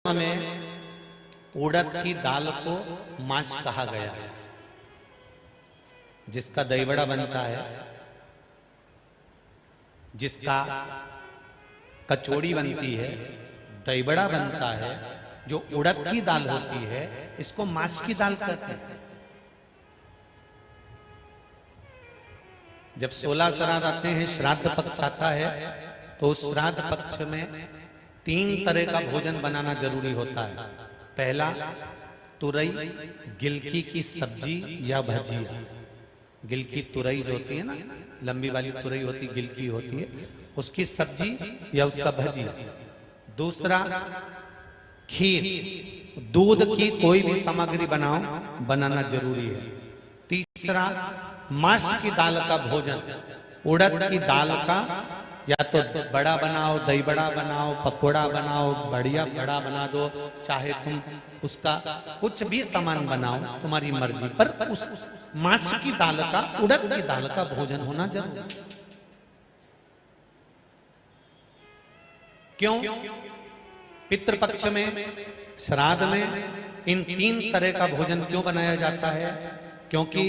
में उड़द की दाल को माश कहा गया है, जिसका दही बड़ा बनता है, जिसका कचौड़ी बनती है, दही बड़ा बनता है, जो उड़द की दाल होती है, इसको माश की दाल कहते हैं। जब 16 श्राद्ध आते हैं, श्राद्ध पक्ष आता है, तो उस श्राद्ध पक्ष में 3 तरह का भोजन बनाना जरूरी होता है। पहला, तुरई गिलकी की सब्जी या भजिया। गिलकी तुरई जो होती है ना, लंबी वाली तुरई होती, गिलकी होती है, उसकी सब्जी या उसका भजिया। दूसरा, खीर, दूध की कोई भी सामग्री बनाना जरूरी है। तीसरा, माश की दाल का भोजन, उड़द की दाल का या तो बड़ा बनाओ, दही बड़ा बनाओ, पकोड़ा बनाओ, बढ़िया बड़ा बना दो, चाहे तुम उसका कुछ भी सामान बनाओ, तुम्हारी मर्जी, पर उस माश की दाल का, उड़द की दाल का भोजन होना जरूरी। क्यों? पितृपक्ष में, श्राद्ध में इन 3 तरह का भोजन क्यों बनाया जाता है? क्योंकि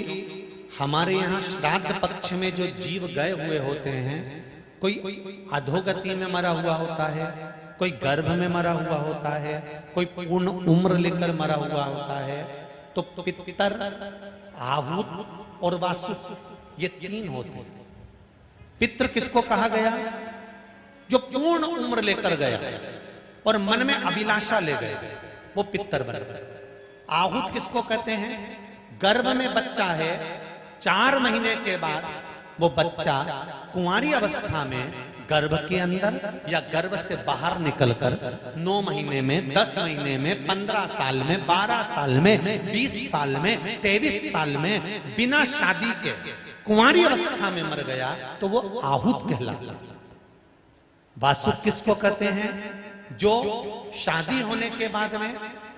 हमारे यहाँ श्राद्ध पक्ष में जो जीव गए हुए होते हैं, कोई अधोगति में मरा हुआ होता है, कोई गर्भ में मरा हुआ होता है, कोई पूर्ण उम्र लेकर मरा हुआ होता है, तो पितर, आहूत और वासु, ये 3 होते हैं। पितृ किसको कहा गया? जो पूर्ण उम्र लेकर गया और मन में अभिलाषा ले गए, वो पितर बन गए। आहूत किसको कहते हैं? गर्भ में बच्चा है, 4 महीने के बाद वो बच्चा कुंवारी अवस्था में गर्भ के अंदर या गर्भ से बाहर निकलकर 9 महीने में, 10 महीने में, 15 साल में, 12 साल में, 20 साल में, 23 साल में बिना शादी के कुंवारी अवस्था में मर गया, तो वो आहूत कहलाता। वासु किसको कहते हैं? जो शादी होने के बाद में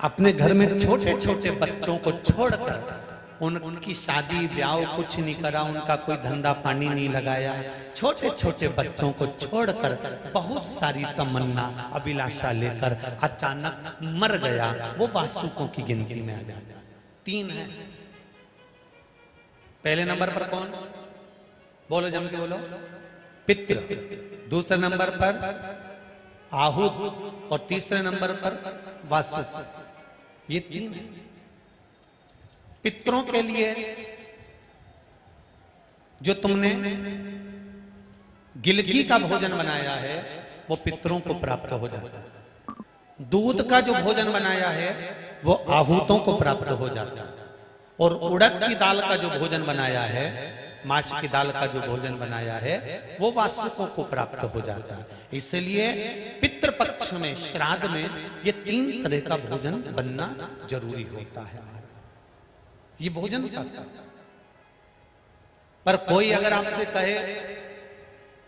अपने घर में छोटे छोटे बच्चों को छोड़कर, उनकी शादी ब्याह कुछ नहीं करा, उनका कोई धंधा पानी नहीं लगाया, छोटे छोटे बच्चों को छोड़कर बहुत सारी तमन्ना अभिलाषा लेकर अचानक मर गया, वो वासुकों की गिनती में आ जाता। 3 है। पहले नंबर पर कौन? बोलो, जम के बोलो। पितृ। दूसरे नंबर पर आहूत और तीसरे नंबर पर वासु। ये 3 है। पितरों के लिए जो तुमने गिलकी का भोजन बनाया है, वो पितरों को प्राप्त हो जाता है। दूध का जो भोजन बनाया है, वो आहूतों को प्राप्त हो जाता है। और उड़द की दाल का जो भोजन बनाया है, माश की दाल का जो भोजन बनाया है, वो वासुकों को प्राप्त हो जाता है। इसलिए पितृपक्ष में, श्राद्ध में ये 3 तरह का भोजन बनना जरूरी होता है। ये भोजन खाता। पर कोई अगर आपसे कहे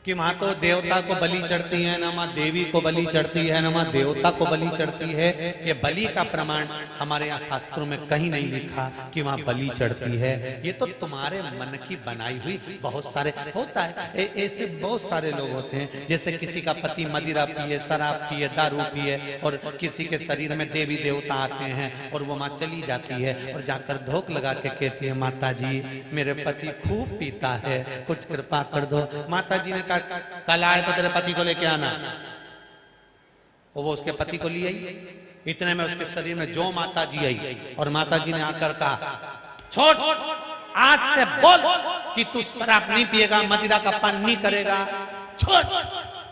कि मां तो देवता को बलि चढ़ती है, ना मां देवी को बलि चढ़ती है, ना मां देवता को बलि चढ़ती है, ये बलि का प्रमाण हमारे यहाँ शास्त्रों में कहीं नहीं लिखा कि वहां बलि चढ़ती है। ये तो तुम्हारे मन की बनाई हुई, बहुत सारे होता है, ऐसे बहुत सारे लोग होते हैं, जैसे किसी का पति मदिरा पिए, शराब पिए, दारू पिए, और किसी के शरीर में देवी देवता आते हैं और वो माँ चली जाती है और जाकर धोख लगा के कहती है, माता जी मेरे पति खूब पीता है, कुछ कृपा कर दो। माता जी ने कल आए तो तेरे पति को लेके आना। और वो उसके पति को ले आई। इतने में उसके शरीर में जो माता जी आई, और माता जी ने आकर कहा, छोड़, आज से बोल कि तू शराब नहीं पिएगा, मदिरा का पान नहीं करेगा, छोड़,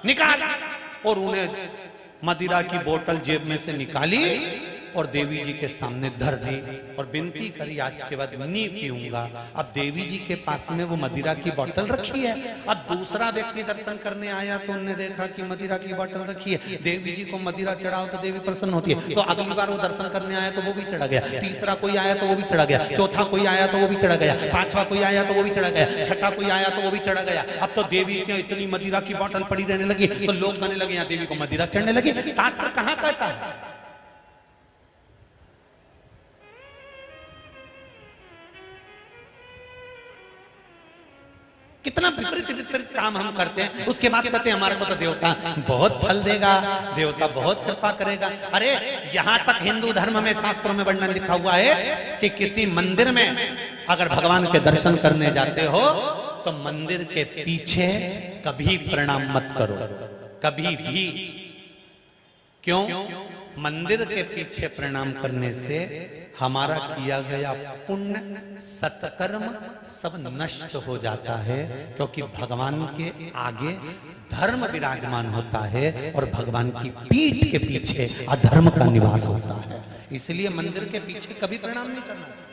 निकाल। और उन्हें मदिरा की बोतल जेब में से निकाली और देवी जी के सामने धर दी और विनती करी, आज के बाद नहीं पीऊंगा। अब देवी जी के पास में वो मदिरा की बोतल रखी है। अब दूसरा व्यक्ति दर्शन करने आया तो उन्होंने देखा कि मदिरा की बोतल रखी है। देवी जी को मदिरा चढ़ाओ तो देवी प्रसन्न होती है, तो अगली बार वो दर्शन करने आया तो वो भी चढ़ा गया, तीसरा कोई आया तो वो भी चढ़ा गया, चौथा कोई आया तो वो भी चढ़ा गया, 5वां कोई आया तो वो भी चढ़ा गया, 6ठा कोई आया तो वो भी चढ़ा गया। अब तो देवी के इतनी मदिरा की बोतल पड़ी रहने लगी, तो लोग कहने लगे, यहाँ देवी को मदिरा चढ़ने लगी। शास्त्र कहाँ कहता है कितना विपरीत विपरीत काम हम करते हैं, उसके बाद कहते हैं हमारे को तो देवता बहुत फल देगा, देवता बहुत कृपा करेगा। अरे यहां तक हिंदू धर्म में शास्त्रों में वर्णन लिखा हुआ है कि किसी मंदिर में अगर भगवान के दर्शन करने जाते हो तो मंदिर के पीछे कभी प्रणाम मत करो, कभी भी। क्यों? मंदिर के पीछे प्रणाम करने से हमारा किया गया पुण्य सत्कर्म सब नष्ट हो जाता है, क्योंकि भगवान के आगे धर्म विराजमान होता है और भगवान की पीठ के पीछे अधर्म का निवास होता है। इसलिए मंदिर के पीछे कभी प्रणाम नहीं करना चाहिए।